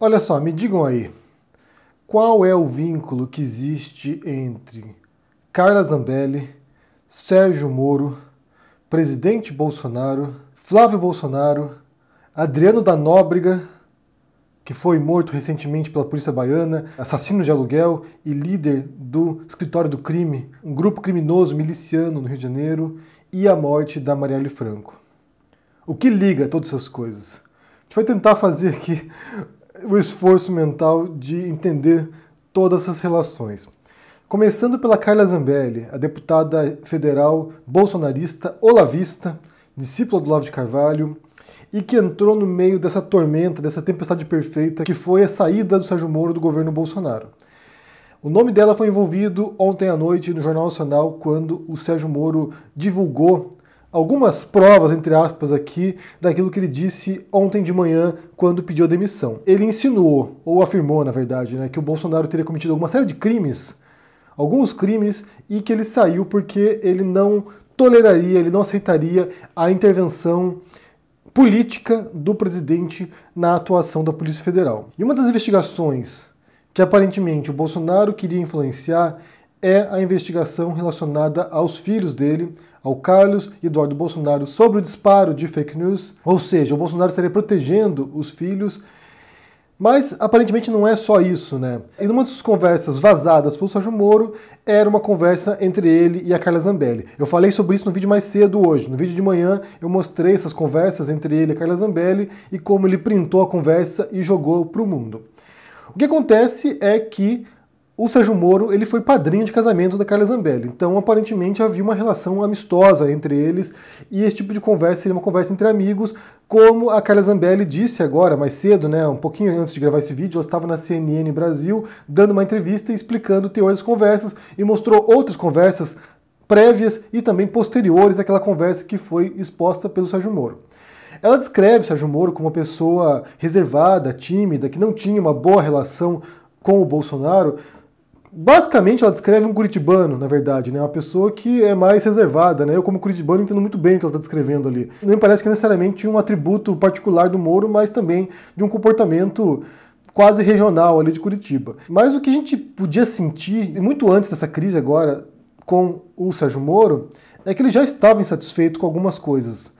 Olha só, me digam aí, qual é o vínculo que existe entre Carla Zambelli, Sérgio Moro, presidente Bolsonaro, Flávio Bolsonaro, Adriano da Nóbrega, que foi morto recentemente pela polícia baiana, assassino de aluguel e líder do Escritório do Crime, um grupo criminoso miliciano no Rio de Janeiro, e a morte da Marielle Franco. O que liga todas essas coisas? A gente vai tentar fazer aqui o esforço mental de entender todas essas relações. Começando pela Carla Zambelli, a deputada federal bolsonarista, olavista, discípula do Olavo de Carvalho, e que entrou no meio dessa tormenta, dessa tempestade perfeita, que foi a saída do Sérgio Moro do governo Bolsonaro. O nome dela foi envolvido ontem à noite no Jornal Nacional, quando o Sérgio Moro divulgou algumas provas, entre aspas, aqui, daquilo que ele disse ontem de manhã, quando pediu a demissão. Ele insinuou, ou afirmou, na verdade, que o Bolsonaro teria cometido alguma série de crimes, alguns crimes, e que ele saiu porque ele não toleraria, ele não aceitaria a intervenção política do presidente na atuação da Polícia Federal. E uma das investigações que aparentemente o Bolsonaro queria influenciar é a investigação relacionada aos filhos dele, ao Carlos e Eduardo Bolsonaro, sobre o disparo de fake news, ou seja, o Bolsonaro estaria protegendo os filhos, mas aparentemente não é só isso, né? E numa das conversas vazadas pelo Sérgio Moro, era uma conversa entre ele e a Carla Zambelli. Eu falei sobre isso no vídeo mais cedo hoje. No vídeo de manhã eu mostrei essas conversas entre ele e a Carla Zambelli e como ele printou a conversa e jogou para o mundo. O que acontece é que o Sérgio Moro ele foi padrinho de casamento da Carla Zambelli. Então, aparentemente, havia uma relação amistosa entre eles e esse tipo de conversa seria uma conversa entre amigos, como a Carla Zambelli disse agora, mais cedo, um pouquinho antes de gravar esse vídeo, ela estava na CNN Brasil, dando uma entrevista e explicando o teor das conversas e mostrou outras conversas prévias e também posteriores àquela conversa que foi exposta pelo Sérgio Moro. Ela descreve o Sérgio Moro como uma pessoa reservada, tímida, que não tinha uma boa relação com o Bolsonaro. Basicamente, ela descreve um curitibano, na verdade, uma pessoa que é mais reservada, Eu, como curitibano, entendo muito bem o que ela está descrevendo ali. Não me parece que necessariamente um atributo particular do Moro, mas também de um comportamento quase regional ali de Curitiba. Mas o que a gente podia sentir, e muito antes dessa crise agora, com o Sérgio Moro, é que ele já estava insatisfeito com algumas coisas.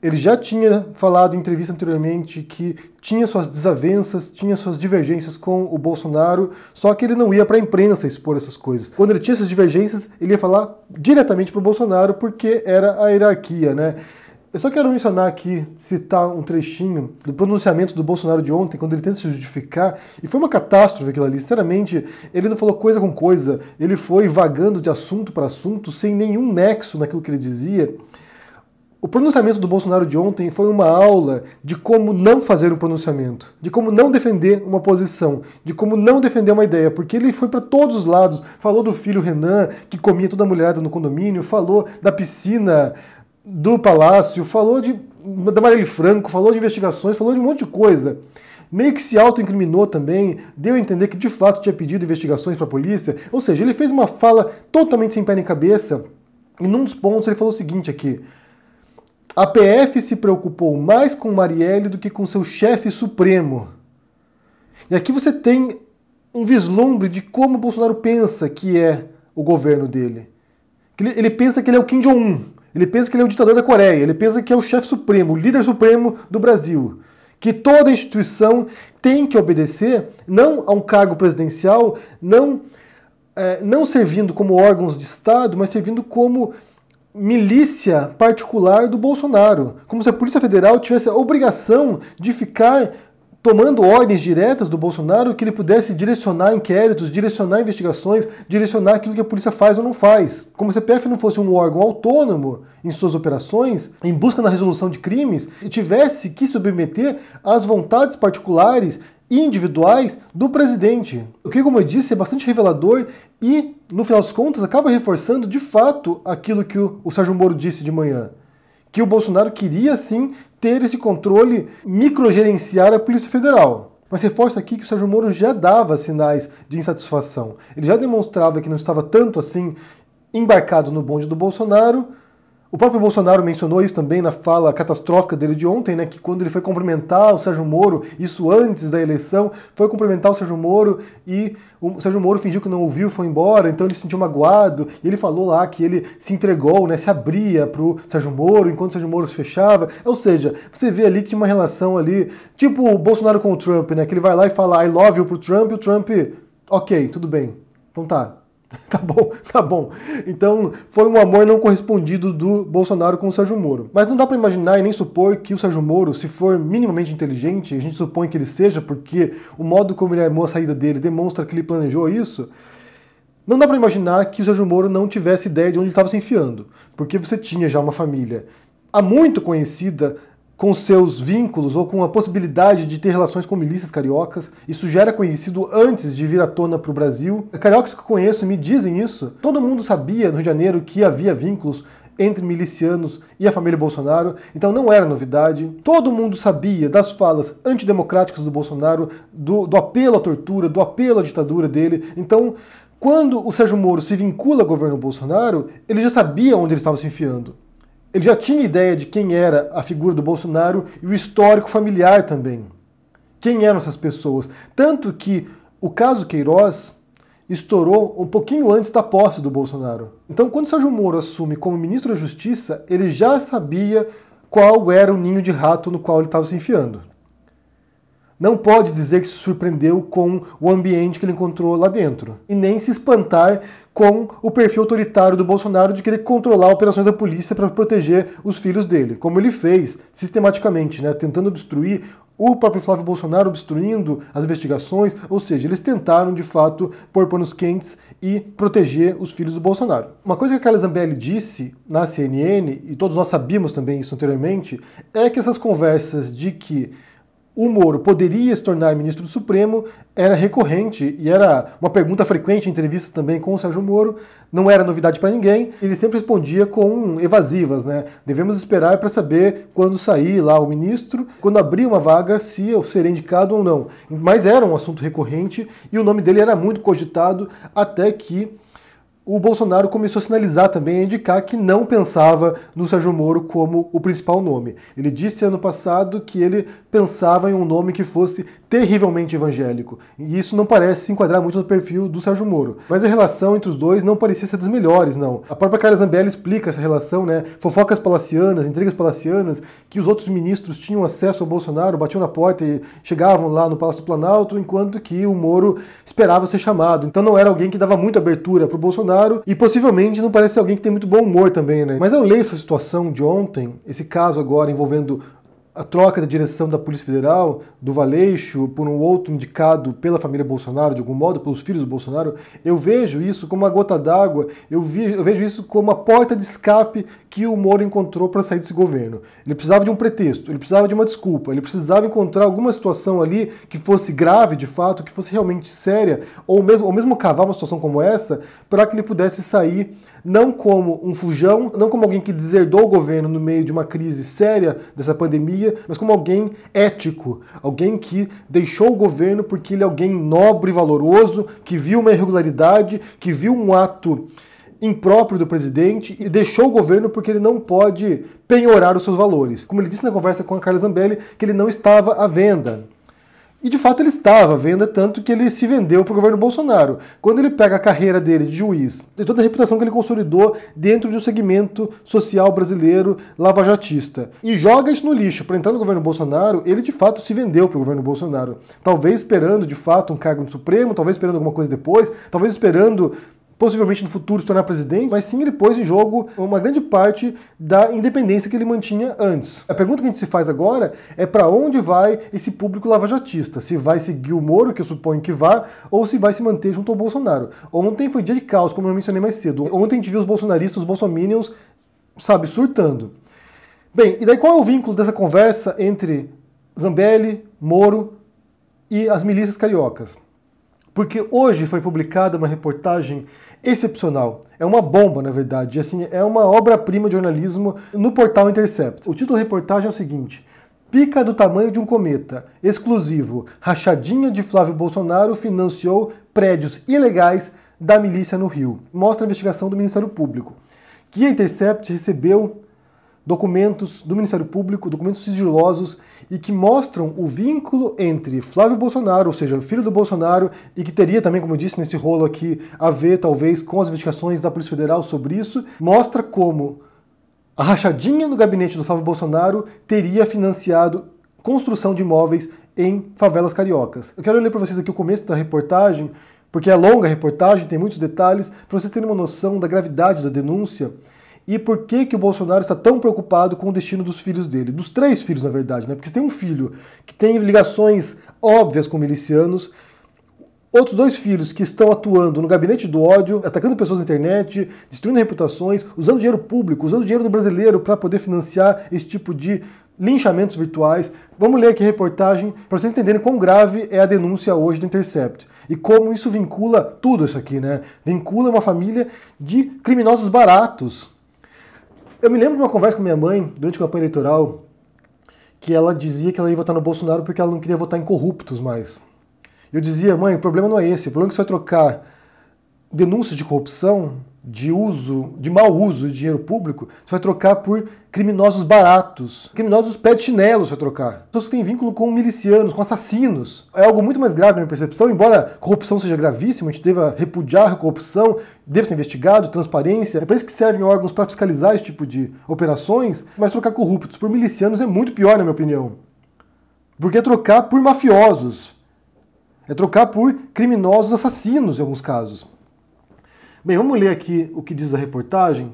Ele já tinha falado em entrevista anteriormente que tinha suas desavenças, tinha suas divergências com o Bolsonaro, só que ele não ia para a imprensa expor essas coisas. Quando ele tinha essas divergências, ele ia falar diretamente para o Bolsonaro, porque era a hierarquia, Eu só quero mencionar aqui, citar um trechinho do pronunciamento do Bolsonaro de ontem, quando ele tenta se justificar, e foi uma catástrofe aquilo ali. Sinceramente, ele não falou coisa com coisa, ele foi vagando de assunto para assunto, sem nenhum nexo naquilo que ele dizia. O pronunciamento do Bolsonaro de ontem foi uma aula de como não fazer um pronunciamento, de como não defender uma posição, de como não defender uma ideia, porque ele foi para todos os lados, falou do filho Renan, que comia toda a mulherada no condomínio, falou da piscina do palácio, falou da Marielle Franco, falou de investigações, falou de um monte de coisa. Meio que se autoincriminou também, deu a entender que de fato tinha pedido investigações para a polícia, ou seja, ele fez uma fala totalmente sem pé nem cabeça, e num dos pontos ele falou o seguinte aqui: a PF se preocupou mais com Marielle do que com seu chefe supremo. E aqui você tem um vislumbre de como o Bolsonaro pensa que é o governo dele. Ele pensa que ele é o Kim Jong-un, ele pensa que ele é o ditador da Coreia, ele pensa que é o chefe supremo, o líder supremo do Brasil. Que toda instituição tem que obedecer, não a um cargo presidencial, não servindo como órgãos de Estado, mas servindo como milícia particular do Bolsonaro. Como se a Polícia Federal tivesse a obrigação de ficar tomando ordens diretas do Bolsonaro, que ele pudesse direcionar inquéritos, direcionar investigações, direcionar aquilo que a polícia faz ou não faz. Como se a PF não fosse um órgão autônomo em suas operações, em busca da resolução de crimes, e tivesse que submeter às vontades particulares e individuais do presidente. O que, como eu disse, é bastante revelador e, no final das contas, acaba reforçando de fato aquilo que o Sérgio Moro disse de manhã. Que o Bolsonaro queria, sim, ter esse controle, microgerenciar a Polícia Federal. Mas reforça aqui que o Sérgio Moro já dava sinais de insatisfação. Ele já demonstrava que não estava tanto assim embarcado no bonde do Bolsonaro, O próprio Bolsonaro mencionou isso também na fala catastrófica dele de ontem, né, que quando ele foi cumprimentar o Sérgio Moro, isso antes da eleição, foi cumprimentar o Sérgio Moro e o Sérgio Moro fingiu que não ouviu, foi embora, então ele se sentiu magoado, e ele falou lá que ele se entregou, né, se abria pro Sérgio Moro, enquanto o Sérgio Moro se fechava. Ou seja, você vê ali que tinha uma relação ali, tipo o Bolsonaro com o Trump, né, que ele vai lá e fala I love you pro Trump, e o Trump, ok, tudo bem, então tá. Tá bom, tá bom. Então foi um amor não correspondido do Bolsonaro com o Sérgio Moro. Mas não dá pra imaginar e nem supor que o Sérgio Moro, se for minimamente inteligente, a gente supõe que ele seja, porque o modo como ele armou a saída dele demonstra que ele planejou isso, não dá pra imaginar que o Sérgio Moro não tivesse ideia de onde ele estava se enfiando. Porque você tinha já uma família há muito conhecida com seus vínculos ou com a possibilidade de ter relações com milícias cariocas. Isso já era conhecido antes de vir à tona para o Brasil. Cariocas que eu conheço me dizem isso. Todo mundo sabia no Rio de Janeiro que havia vínculos entre milicianos e a família Bolsonaro, então não era novidade. Todo mundo sabia das falas antidemocráticas do Bolsonaro, do apelo à tortura, do apelo à ditadura dele. Então, quando o Sérgio Moro se vincula ao governo Bolsonaro, ele já sabia onde ele estava se enfiando. Ele já tinha ideia de quem era a figura do Bolsonaro e o histórico familiar também. Quem eram essas pessoas? Tanto que o caso Queiroz estourou um pouquinho antes da posse do Bolsonaro. Então, quando Sérgio Moro assume como ministro da Justiça, ele já sabia qual era o ninho de rato no qual ele estava se enfiando. Não pode dizer que se surpreendeu com o ambiente que ele encontrou lá dentro. E nem se espantar com o perfil autoritário do Bolsonaro de querer controlar operações da polícia para proteger os filhos dele. Como ele fez sistematicamente, né, tentando obstruir o próprio Flávio Bolsonaro, obstruindo as investigações. Ou seja, eles tentaram, de fato, pôr panos quentes e proteger os filhos do Bolsonaro. Uma coisa que a Carla Zambelli disse na CNN, e todos nós sabíamos também isso anteriormente, é que essas conversas de que o Moro poderia se tornar ministro do Supremo era recorrente e era uma pergunta frequente em entrevistas também com o Sérgio Moro, não era novidade para ninguém, ele sempre respondia com evasivas, né? Devemos esperar para saber quando sair lá o ministro, quando abrir uma vaga, se eu serei indicado ou não. Mas era um assunto recorrente e o nome dele era muito cogitado até que o Bolsonaro começou a sinalizar também, a indicar que não pensava no Sérgio Moro como o principal nome. Ele disse ano passado que ele pensava em um nome que fosse terrivelmente evangélico. E isso não parece se enquadrar muito no perfil do Sérgio Moro. Mas a relação entre os dois não parecia ser das melhores, não. A própria Carla Zambelli explica essa relação, né? Fofocas palacianas, intrigas palacianas, que os outros ministros tinham acesso ao Bolsonaro, batiam na porta e chegavam lá no Palácio do Planalto, enquanto que o Moro esperava ser chamado. Então não era alguém que dava muita abertura para o Bolsonaro e possivelmente não parece alguém que tem muito bom humor também, né? Mas eu leio essa situação de ontem, esse caso agora envolvendo a troca da direção da Polícia Federal, do Valeixo, por um outro indicado pela família Bolsonaro, de algum modo, pelos filhos do Bolsonaro, eu vejo isso como uma gota d'água, eu vejo isso como uma porta de escape que o Moro encontrou para sair desse governo. Ele precisava de um pretexto, ele precisava de uma desculpa, ele precisava encontrar alguma situação ali que fosse grave, de fato, que fosse realmente séria, ou mesmo cavar uma situação como essa, para que ele pudesse sair não como um fujão, não como alguém que deserdou o governo no meio de uma crise séria dessa pandemia, mas como alguém ético, alguém que deixou o governo porque ele é alguém nobre e valoroso, que viu uma irregularidade, que viu um ato impróprio do presidente e deixou o governo porque ele não pode penhorar os seus valores. Como ele disse na conversa com a Carla Zambelli, que ele não estava à venda. E de fato ele estava à venda, tanto que ele se vendeu para o governo Bolsonaro. Quando ele pega a carreira dele de juiz, e toda a reputação que ele consolidou dentro de um segmento social brasileiro lavajatista, e joga isso no lixo para entrar no governo Bolsonaro, ele de fato se vendeu para o governo Bolsonaro. Talvez esperando de fato um cargo no Supremo, talvez esperando alguma coisa depois, talvez esperando possivelmente no futuro se tornar presidente, mas sim ele pôs em jogo uma grande parte da independência que ele mantinha antes. A pergunta que a gente se faz agora é para onde vai esse público lavajatista? Se vai seguir o Moro, que eu suponho que vá, ou se vai se manter junto ao Bolsonaro. Ontem foi dia de caos, como eu mencionei mais cedo. Ontem a gente viu os bolsonaristas, os bolsominions, sabe, surtando. Bem, e daí qual é o vínculo dessa conversa entre Zambelli, Moro e as milícias cariocas? Porque hoje foi publicada uma reportagem excepcional. É uma bomba, na verdade. Assim, é uma obra-prima de jornalismo no portal Intercept. O título da reportagem é o seguinte: pica do tamanho de um cometa. Exclusivo. Rachadinha de Flávio Bolsonaro financiou prédios ilegais da milícia no Rio. Mostra a investigação do Ministério Público. Que a Intercept recebeu documentos do Ministério Público, documentos sigilosos, e que mostram o vínculo entre Flávio Bolsonaro, ou seja, o filho do Bolsonaro, e que teria também, como eu disse nesse rolo aqui, a ver talvez com as investigações da Polícia Federal sobre isso, mostra como a rachadinha no gabinete do Flávio Bolsonaro teria financiado construção de imóveis em favelas cariocas. Eu quero ler para vocês aqui o começo da reportagem, porque é longa a reportagem, tem muitos detalhes, para vocês terem uma noção da gravidade da denúncia e por que o Bolsonaro está tão preocupado com o destino dos filhos dele. Dos 3 filhos, na verdade, né? Porque tem um filho que tem ligações óbvias com milicianos, outros 2 filhos que estão atuando no gabinete do ódio, atacando pessoas na internet, destruindo reputações, usando dinheiro público, usando dinheiro do brasileiro para poder financiar esse tipo de linchamentos virtuais. Vamos ler aqui a reportagem para vocês entenderem quão grave é a denúncia hoje do Intercept e como isso vincula tudo isso aqui, né? Vincula uma família de criminosos baratos. Eu me lembro de uma conversa com minha mãe durante a campanha eleitoral que ela dizia que ela ia votar no Bolsonaro porque ela não queria votar em corruptos mais. Eu dizia, mãe, o problema não é esse, o problema é que você vai trocar denúncias de corrupção, de mau uso de dinheiro público, você vai trocar por criminosos baratos, criminosos pé de chinelo você vai trocar. Pessoas que têm vínculo com milicianos, com assassinos. É algo muito mais grave na minha percepção, embora corrupção seja gravíssima, a gente deva repudiar a corrupção, deve ser investigado, transparência, é para isso que servem órgãos para fiscalizar esse tipo de operações, mas trocar corruptos por milicianos é muito pior, na minha opinião. Porque é trocar por mafiosos, é trocar por criminosos assassinos em alguns casos. Bem, vamos ler aqui o que diz a reportagem.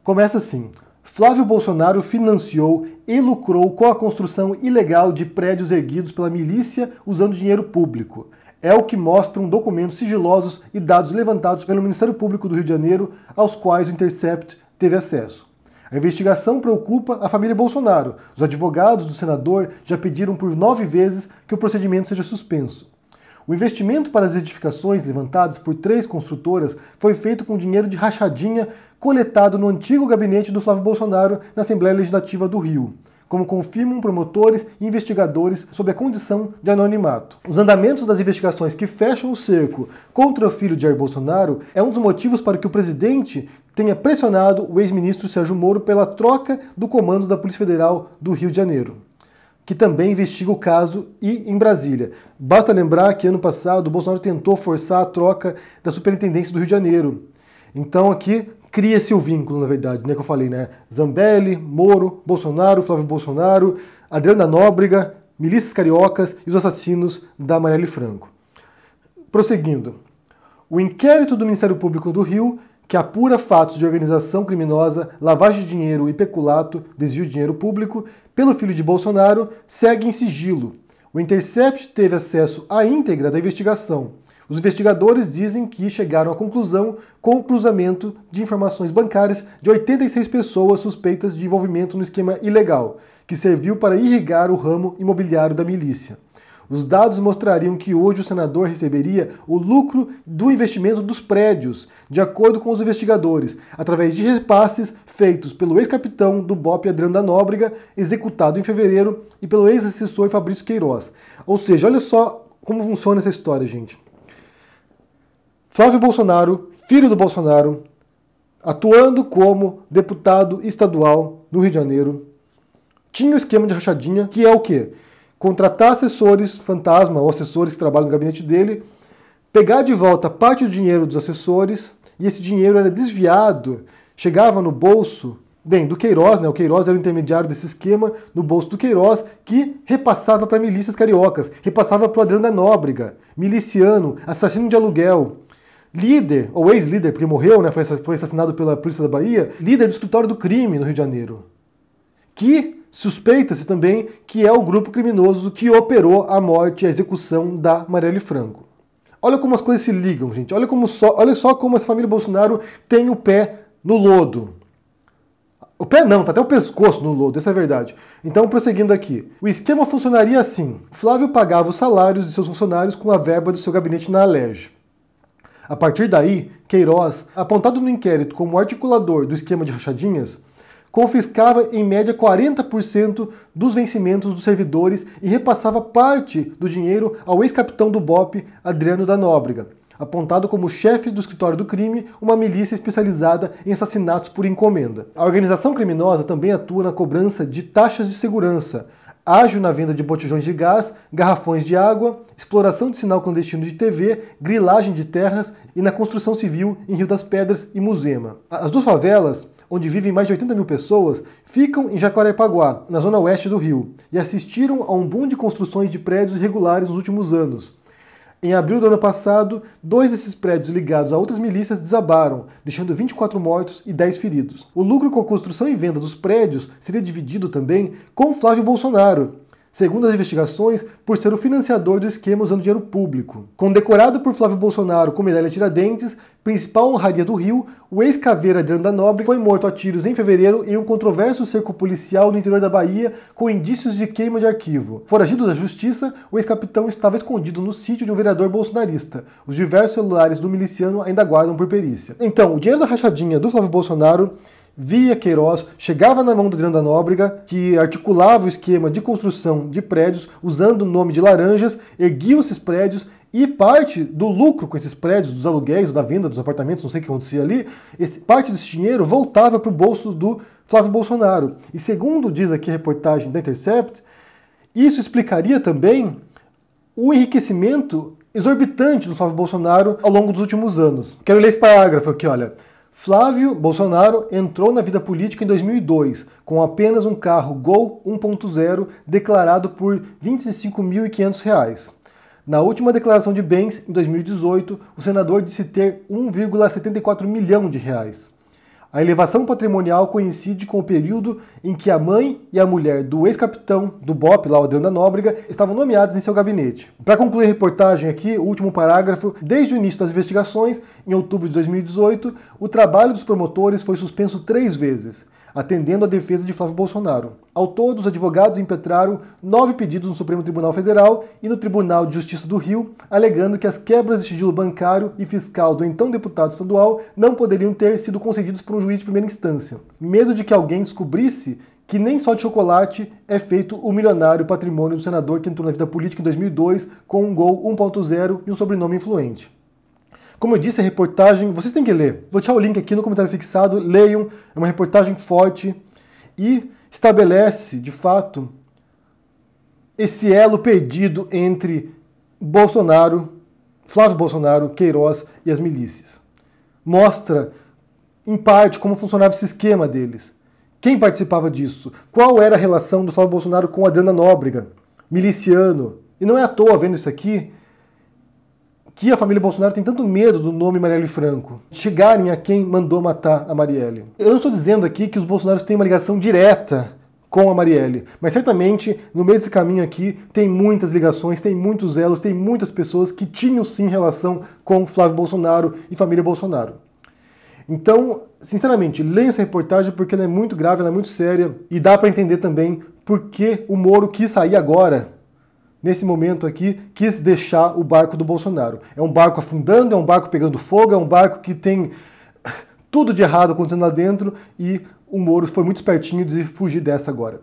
Começa assim. Flávio Bolsonaro financiou e lucrou com a construção ilegal de prédios erguidos pela milícia usando dinheiro público. É o que mostram documentos sigilosos e dados levantados pelo Ministério Público do Rio de Janeiro, aos quais o Intercept teve acesso. A investigação preocupa a família Bolsonaro. Os advogados do senador já pediram por 9 vezes que o procedimento seja suspenso. O investimento para as edificações levantadas por 3 construtoras foi feito com dinheiro de rachadinha coletado no antigo gabinete do Flávio Bolsonaro na Assembleia Legislativa do Rio, como confirmam promotores e investigadores sob a condição de anonimato. Os andamentos das investigações que fecham o cerco contra o filho de Jair Bolsonaro é um dos motivos para que o presidente tenha pressionado o ex-ministro Sérgio Moro pela troca do comando da Polícia Federal do Rio de Janeiro, que também investiga o caso e em Brasília. Basta lembrar que ano passado o Bolsonaro tentou forçar a troca da Superintendência do Rio de Janeiro. Então aqui cria-se o vínculo, na verdade, né, que eu falei, né? Zambelli, Moro, Bolsonaro, Flávio Bolsonaro, Adriano da Nóbrega, milícias cariocas e os assassinos da Marielle Franco. Prosseguindo. O inquérito do Ministério Público do Rio, que apura fatos de organização criminosa, lavagem de dinheiro e peculato, desvio de dinheiro público, pelo filho de Bolsonaro, segue em sigilo. O Intercept teve acesso à íntegra da investigação. Os investigadores dizem que chegaram à conclusão com o cruzamento de informações bancárias de 86 pessoas suspeitas de envolvimento no esquema ilegal, que serviu para irrigar o ramo imobiliário da milícia. Os dados mostrariam que hoje o senador receberia o lucro do investimento dos prédios, de acordo com os investigadores, através de repasses feitos pelo ex-capitão do BOPE Adriano da Nóbrega, executado em fevereiro, e pelo ex-assessor Fabrício Queiroz. Ou seja, olha só como funciona essa história, gente. Flávio Bolsonaro, filho do Bolsonaro, atuando como deputado estadual no Rio de Janeiro, tinha o esquema de rachadinha, que é o quê? Contratar assessores fantasma ou assessores que trabalham no gabinete dele, pegar de volta parte do dinheiro dos assessores, e esse dinheiro era desviado, chegava no bolso, do Queiroz, né? O Queiroz era o intermediário desse esquema, no bolso do Queiroz, que repassava para milícias cariocas, repassava para o Adriano da Nóbrega, miliciano, assassino de aluguel, líder, ou ex-líder, porque morreu, né? Foi assassinado pela Polícia da Bahia, líder do escritório do crime no Rio de Janeiro, que suspeita-se também que é o grupo criminoso que operou a morte e a execução da Marielle Franco. Olha como as coisas se ligam, gente. Olha só como essa família Bolsonaro tem o pé no lodo. O pé não, tá até o pescoço no lodo, essa é a verdade. Então, prosseguindo aqui. O esquema funcionaria assim. Flávio pagava os salários de seus funcionários com a verba do seu gabinete na Alerj. A partir daí, Queiroz, apontado no inquérito como articulador do esquema de rachadinhas, confiscava em média 40% dos vencimentos dos servidores e repassava parte do dinheiro ao ex-capitão do BOPE, Adriano da Nóbrega. apontado como chefe do escritório do crime, uma milícia especializada em assassinatos por encomenda. A organização criminosa também atua na cobrança de taxas de segurança, ágil na venda de botijões de gás, garrafões de água, exploração de sinal clandestino de TV, grilagem de terras e na construção civil em Rio das Pedras e Muzema. As duas favelas, onde vivem mais de 80 mil pessoas, ficam em Jacarepaguá, na zona oeste do Rio, e assistiram a um boom de construções de prédios irregulares nos últimos anos. Em abril do ano passado, 2 desses prédios ligados a outras milícias desabaram, deixando 24 mortos e 10 feridos. O lucro com a construção e venda dos prédios seria dividido também com Flávio Bolsonaro, segundo as investigações, por ser o financiador do esquema usando dinheiro público. Condecorado por Flávio Bolsonaro com medalha Tiradentes, principal honraria do Rio, o ex-caveira Adriano da Nóbrega foi morto a tiros em fevereiro em um controverso cerco policial no interior da Bahia com indícios de queima de arquivo. Foragido da justiça, o ex-capitão estava escondido no sítio de um vereador bolsonarista. Os diversos celulares do miliciano ainda aguardam por perícia. Então, o dinheiro da rachadinha do Flávio Bolsonaro via Queiroz, chegava na mão do Adriano da Nóbrega, que articulava o esquema de construção de prédios usando o nome de laranjas, erguiam esses prédios e parte do lucro com esses prédios, dos aluguéis, da venda dos apartamentos, não sei o que acontecia ali, parte desse dinheiro voltava para o bolso do Flávio Bolsonaro. E segundo diz aqui a reportagem da Intercept, isso explicaria também o enriquecimento exorbitante do Flávio Bolsonaro ao longo dos últimos anos. Quero ler esse parágrafo aqui, olha. Flávio Bolsonaro entrou na vida política em 2002, com apenas um carro Gol 1.0 declarado por R$ 25.500. Na última declaração de bens, em 2018, o senador disse ter 1,74 milhão de reais. A elevação patrimonial coincide com o período em que a mãe e a mulher do ex-capitão do BOPE, lá o Adriano da Nóbrega, estavam nomeados em seu gabinete. Para concluir a reportagem aqui, o último parágrafo, desde o início das investigações, em outubro de 2018, o trabalho dos promotores foi suspenso 3 vezes, atendendo à defesa de Flávio Bolsonaro. Ao todo, os advogados impetraram 9 pedidos no Supremo Tribunal Federal e no Tribunal de Justiça do Rio, alegando que as quebras de sigilo bancário e fiscal do então deputado estadual não poderiam ter sido concedidos por um juiz de primeira instância. Medo de que alguém descobrisse que nem só de chocolate é feito o milionário patrimônio do senador que entrou na vida política em 2002 com um Gol 1.0 e um sobrenome influente. Como eu disse, a reportagem, vocês têm que ler. Vou deixar o link aqui no comentário fixado, leiam, é uma reportagem forte e estabelece, de fato, esse elo perdido entre Bolsonaro, Flávio Bolsonaro, Queiroz e as milícias. Mostra, em parte, como funcionava esse esquema deles. Quem participava disso? Qual era a relação do Flávio Bolsonaro com o Adriano da Nóbrega, miliciano? E não é à toa, vendo isso aqui, que a família Bolsonaro tem tanto medo do nome Marielle Franco, chegarem a quem mandou matar a Marielle. Eu não estou dizendo aqui que os Bolsonaros têm uma ligação direta com a Marielle, mas certamente no meio desse caminho aqui tem muitas ligações, tem muitos elos, tem muitas pessoas que tinham sim relação com Flávio Bolsonaro e família Bolsonaro. Então, sinceramente, leiam essa reportagem porque ela é muito grave, ela é muito séria e dá para entender também por que o Moro quis sair agora. Nesse momento aqui, quis deixar o barco do Bolsonaro. É um barco afundando, é um barco pegando fogo, é um barco que tem tudo de errado acontecendo lá dentro e o Moro foi muito espertinho de fugir dessa agora.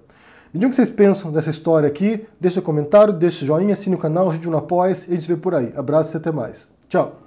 Me digam o que vocês pensam dessa história aqui, deixe seu comentário, deixe seu joinha, assine o canal, ajude no Apoia-se e a gente se vê por aí. Abraço e até mais. Tchau!